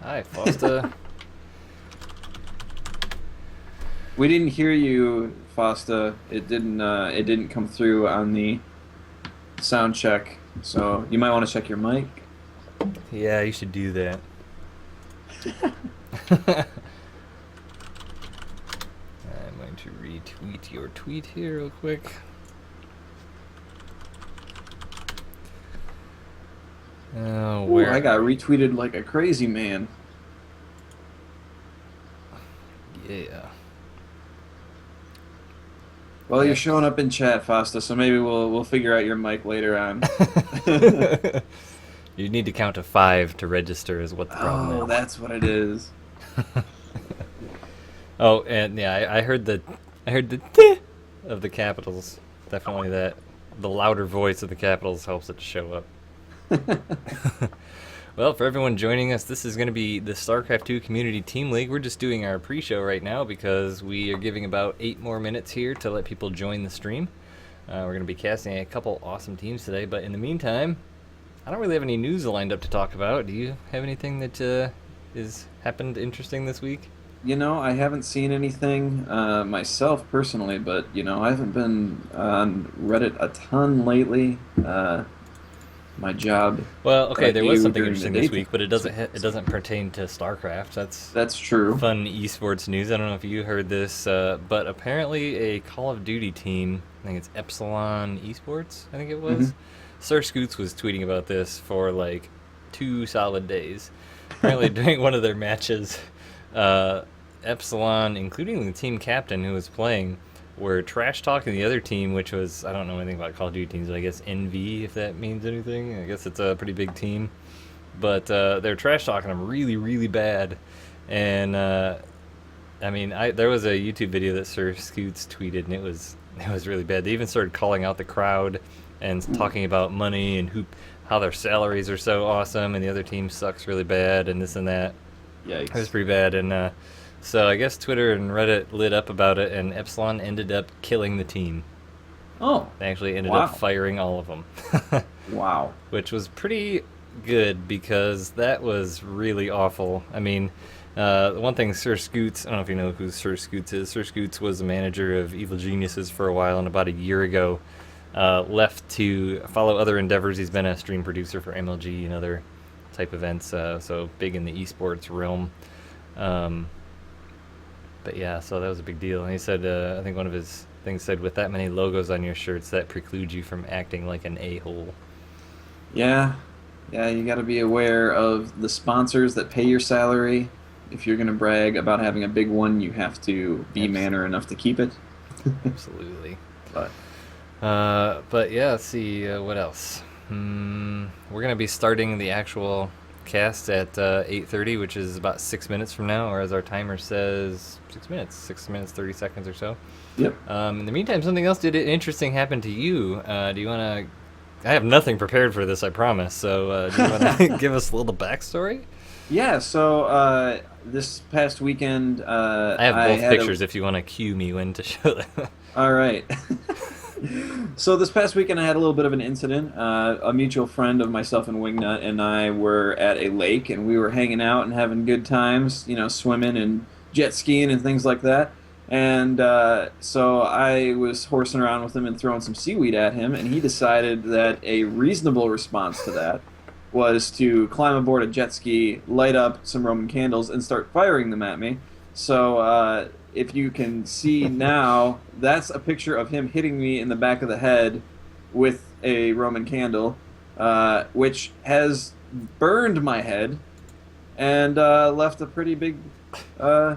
Hi, Foster. We didn't hear you, Fosta. It didn't. It didn't come through on the sound check. So you might want to check your mic. Yeah, you should do that. I'm going to retweet your tweet here real quick. Oh, Ooh, where I got are you? retweeted like a crazy man. Yeah. Well, you're Yeah. showing up in chat, Fosta. So maybe we'll figure out your mic later on. You need to count to 5 to register is what the problem Oh, is. that's what it is. Oh, and yeah, I heard the "teh" of the capitals. Definitely that. The louder voice of the capitals helps it to show up. Well, for everyone joining us, this is going to be the StarCraft 2 Community Team League. We're just doing our pre-show right now because we are giving about 8 more minutes here to let people join the stream. We're going to be casting a couple awesome teams today, but in the meantime, I don't really have any news lined up to talk about. Do you have anything that is happened interesting this week? I haven't seen anything myself personally, but I haven't been on Reddit a ton lately. My job Well, that okay, I there was do something during the interesting this daytime. week, but it doesn't pertain to StarCraft. That's That's true. fun esports news. I don't know if you heard this, but apparently a Call of Duty team, I think it's Epsilon Esports, I think it Hmm. was. Sir Scoots was tweeting about this for like 2 solid days. Apparently, during one of their matches, uh, Epsilon, including the team captain who was playing, were trash talking the other team, which was, I don't know anything about Call of Duty teams, but I guess NV, if that means anything. I guess it's a pretty big team. But they're trash talking them really, really bad. And I mean, there was a YouTube video that Sir Scoots tweeted, and it was really bad. They even started calling out the crowd and talking about money and how their salaries are so awesome, and the other team sucks really bad, and this and that. It was Yikes. pretty bad, and so I guess Twitter and Reddit lit up about it, and Epsilon ended up killing the team. Oh, They actually ended up wow. firing all of them, Wow. which was pretty good because that was really awful. I mean, one thing, Sir Scoots, I don't know if you know who Sir Scoots is. Sir Scoots was the manager of Evil Geniuses for a while, and about a year ago, left to follow other endeavors. He's been a stream producer for MLG and other type events, so big in the esports realm. Um, but yeah, so that was a big deal. And he said, I think one of his things said, with that many logos on your shirts, that precludes you from acting like an a-hole. Yeah. Yeah, you got to be aware of the sponsors that pay your salary. If you're going to brag about having a big one, you have to be manner enough to keep it. Absolutely. But But yeah, let's see, what else. We're gonna be starting the actual cast at 8:30, which is about 6 minutes from now, or as our timer says, 6 minutes, 6 minutes 30 seconds or so. yep. In the meantime, something else did interesting happen to you. Do you want to? I have nothing prepared for this, I promise. So do you want to give us a little backstory? Yeah, so this past weekend, I have I both had pictures if you want to cue me when to show them. all right. So this past weekend, I had a little bit of an incident. A mutual friend of myself and Wingnut and I were at a lake, and we were hanging out and having good times, swimming and jet skiing and things like that. And so I was horsing around with him and throwing some seaweed at him, and he decided that a reasonable response to that was to climb aboard a jet ski, light up some Roman candles, and start firing them at me. So if you can see now, that's a picture of him hitting me in the back of the head with a Roman candle, which has burned my head and left a pretty big uh,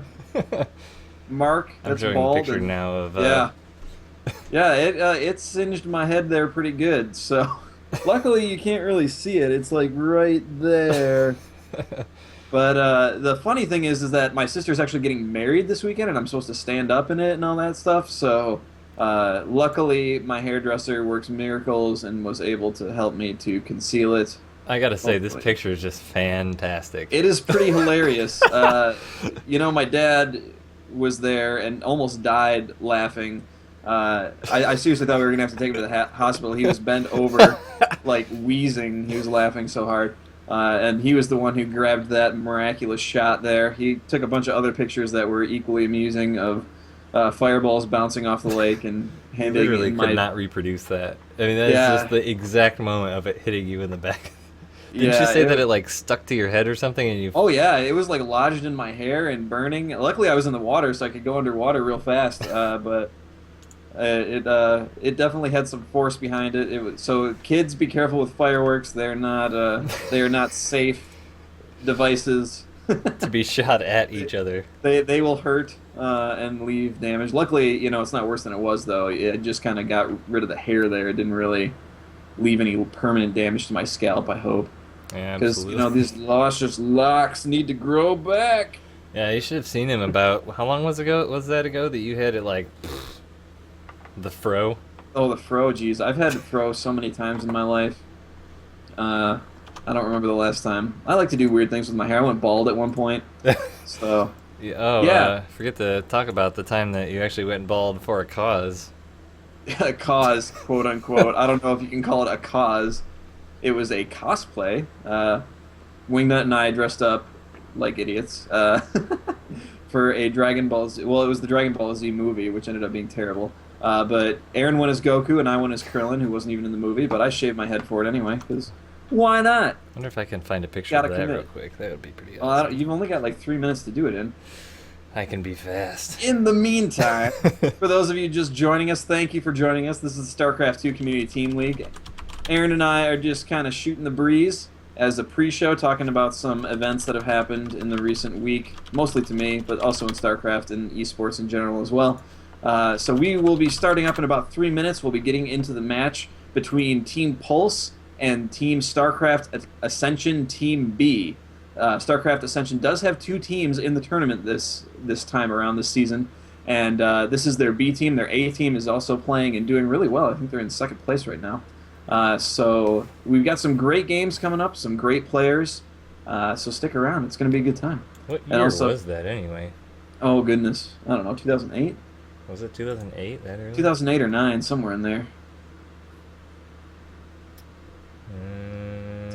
mark I'm that's showing a bald. picture And now of. yeah, yeah, it singed my head there pretty good. So luckily you can't really see it. It's like right there. But the funny thing is that my sister's actually getting married this weekend, and I'm supposed to stand up in it and all that stuff. So luckily, my hairdresser works miracles and was able to help me to conceal it. I gotta say, this Hopefully, picture is just fantastic. it is pretty hilarious. My dad was there and almost died laughing. I seriously thought we were gonna have to take him to the hospital. He was bent over, like wheezing. He was laughing so hard. And he was the one who grabbed that miraculous shot there. He took a bunch of other pictures that were equally amusing of fireballs bouncing off the lake and You handing literally in could my not reproduce that. I mean, that is just yeah the exact moment of it hitting you in the back. Didn't you yeah say that it like stuck to your head or something and you oh yeah, it was like lodged in my hair and burning. Luckily, I was in the water, so I could go underwater real fast. But it definitely had some force behind it. It was, so kids, be careful with fireworks. They are not safe devices. to be shot at each other? They will hurt and leave damage. Luckily, it's not worse than it was though. It just kind of got rid of the hair there. It didn't really leave any permanent damage to my scalp, I hope. Yeah, Because absolutely. these luscious locks need to grow back. Yeah, you should have seen him about how long was that ago that you had it like the fro? Oh, the fro, geez. I've had fro so many times in my life. Uh, I don't remember the last time. I like to do weird things with my hair. I went bald at one point. So, Yeah, oh, yeah, forget to talk about the time that you actually went bald for a cause. a cause, quote unquote. I don't know if you can call it a cause. It was a cosplay. Wingnut and I dressed up like idiots for a Dragon Ball Z. Well, it was the Dragon Ball Z movie, which ended up being terrible. But Aaron went as Goku, and I went as Krillin, who wasn't even in the movie. But I shaved my head for it anyway, because why not? I wonder if I can find a picture Gotta of that commit. real quick. That would be pretty Well, awesome. you've only got like 3 minutes to do it in. I can be fast. In the meantime, for those of you just joining us, thank you for joining us. This is the StarCraft 2 Community Team League. Aaron and I are just kind of shooting the breeze as a pre-show, talking about some events that have happened in the recent week, mostly to me, but also in StarCraft and esports in general as well. So we will be starting up in about 3 minutes. We'll be getting into the match between Team Pulse and Team StarCraft Ascension Team B. StarCraft Ascension does have two teams in the tournament this time around this season, and this is their B team. Their A team is also playing and doing really well. I think they're in second place right now. So we've got some great games coming up, some great players. So stick around; it's going to be a good time. What And year also, was that anyway? oh goodness, I don't know, 2008, Was it 2008? That early? 2008 or 9, somewhere in there.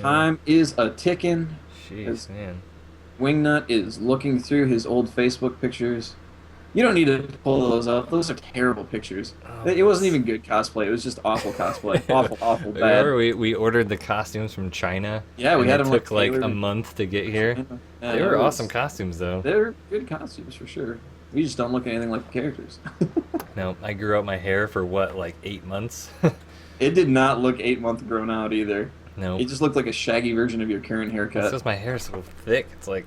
Time is a ticking. Jeez, man. Wingnut is looking through his old Facebook pictures. You don't need to pull those up. Those are terrible pictures. Oh, It wasn't even good cosplay. It was just awful cosplay. Awful, awful bad. Remember we ordered the costumes from China? Yeah, we and had it them took like tailored. a month to get here. Yeah, They it were was- awesome costumes though. They're good costumes for sure. We just don't look anything like the characters. No, I grew out my hair for what, like 8 months? It did not look 8 month grown out either. No. It just looked like a shaggy version of your current It's haircut. just my hair is so thick. It's like,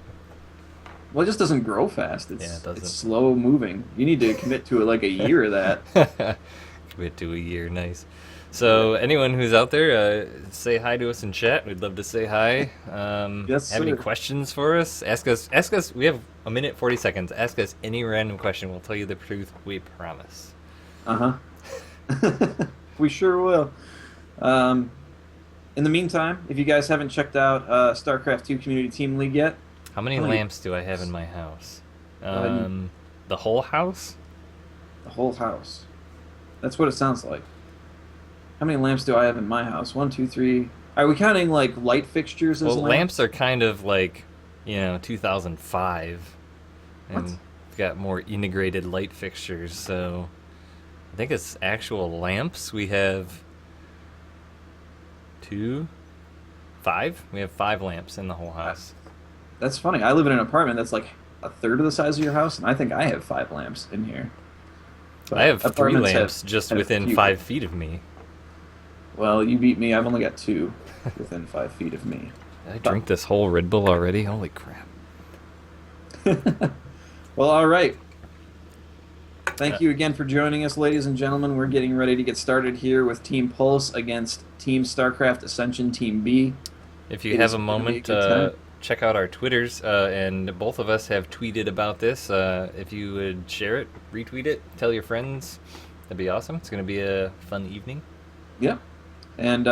Well, it just doesn't grow fast. It's, Yeah, it doesn't. it's slow moving. You need to commit to it like a year of that. commit to a year, nice. So anyone who's out there, say hi to us in chat. We'd love to say hi. Yes, have any sir. questions for us? Ask us. We have a minute 40 seconds. Ask us any random question. We'll tell you the truth. We promise. Uh-huh. We sure will. In the meantime, if you guys haven't checked out StarCraft 2 Community Team League yet, How many Oh, you- lamps do I have in my house? Um, The whole house? the whole house. That's what it sounds like. How many lamps do I have in my house? 1, 2, 3. Are we counting like light fixtures as Well, lamps? lamps are kind of like, 2005, and What? it's got more integrated light fixtures. So I think it's actual lamps. We have 5. We have 5 lamps in the whole house. That's funny. I live in an apartment that's like a third of the size of your house, and I think I have 5 lamps in here. But I have 3 apartments lamps just have within few. 5 feet of me. Well, you beat me. I've only got 2 within 5 feet of me. Did I drink this whole Red Bull already? Holy crap. Well, all right. Thank you again for joining us, ladies and gentlemen. We're getting ready to get started here with Team Pulse against Team StarCraft Ascension Team B. If you It have is a gonna be a moment, good time. check out our Twitters, and both of us have tweeted about this. If you would share it, retweet it, tell your friends, that'd be awesome. It's going to be a fun evening. Yep. And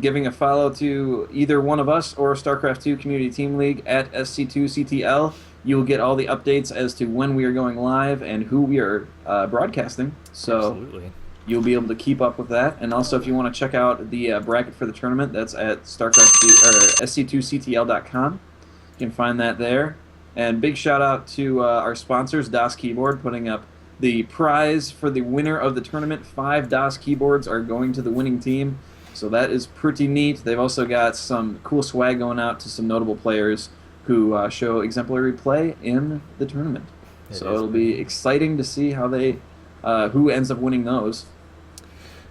giving a follow to either one of us or StarCraft 2 Community Team League at SC2CTL. You will get all the updates as to when we are going live and who we are broadcasting. So Absolutely. you'll be able to keep up with that. And also, if you want to check out the bracket for the tournament, that's at SC2CTL.com. You can find that there. And big shout out to our sponsors, DOS Keyboard, putting up the prize for the winner of the tournament. 5 DOS keyboards are going to the winning team. So that is pretty neat. They've also got some cool swag going out to some notable players who show exemplary play in the tournament. So it'll be exciting to see how they who ends up winning those.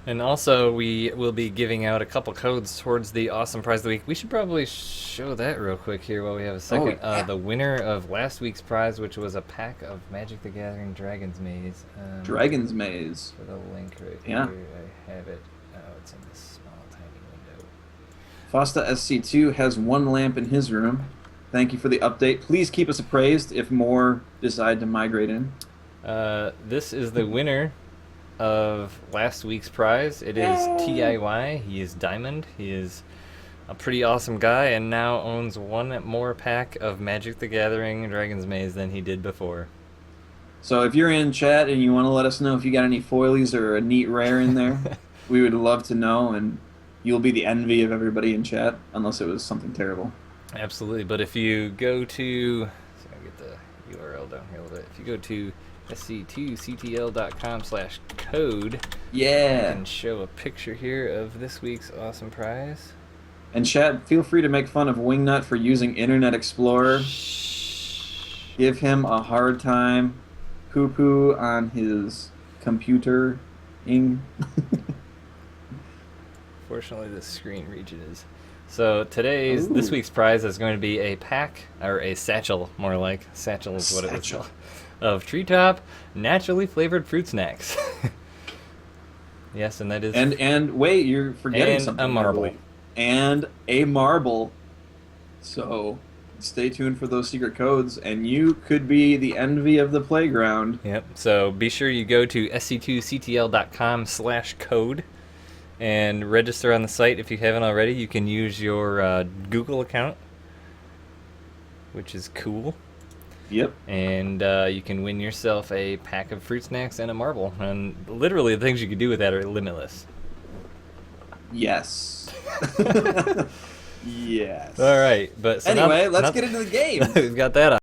And also, we will be giving out a couple codes towards the awesome prize of the week. We should probably show that real quick here while we have a second. Oh, yeah. The winner of last week's prize, which was a pack of Magic the Gathering Dragon's Maze. Dragon's Maze. For the link right Yeah. here, I have it. Oh, it's in this small, tiny window. Fosta SC2 has 1 lamp in his room. Thank you for the update. Please keep us appraised if more decide to migrate in. This is the winner of last week's prize. It is TIY. He is Diamond. He is a pretty awesome guy and now owns 1 more pack of Magic the Gathering Dragon's Maze than he did before. So if you're in chat and you want to let us know if you got any foilies or a neat rare in there, we would love to know, and you'll be the envy of everybody in chat, unless it was something terrible. Absolutely, but if you go to... So I'll get the URL down here a little bit. If you go to SC2CTL.com/code, Yeah. and show a picture here of this week's awesome prize. And chat, feel free to make fun of Wingnut for using Internet Explorer. Give him a hard time. Poo-poo on his computer-ing. Fortunately, the screen region is... So this week's prize is going to be a pack, or a satchel, more like. Satchel is what it was called. Of Treetop naturally flavored fruit snacks. Yes, and that is... And wait, you're forgetting something. And a marble. And a marble. So stay tuned for those secret codes, and you could be the envy of the playground. Yep, so be sure you go to SC2CTL.com/code and register on the site if you haven't already. You can use your Google account, which is cool. Yep. And you can win yourself a pack of fruit snacks and a marble. And literally the things you can do with that are limitless. Yes. Yes. All right. But so anyway, let's get into the game. We've got that on.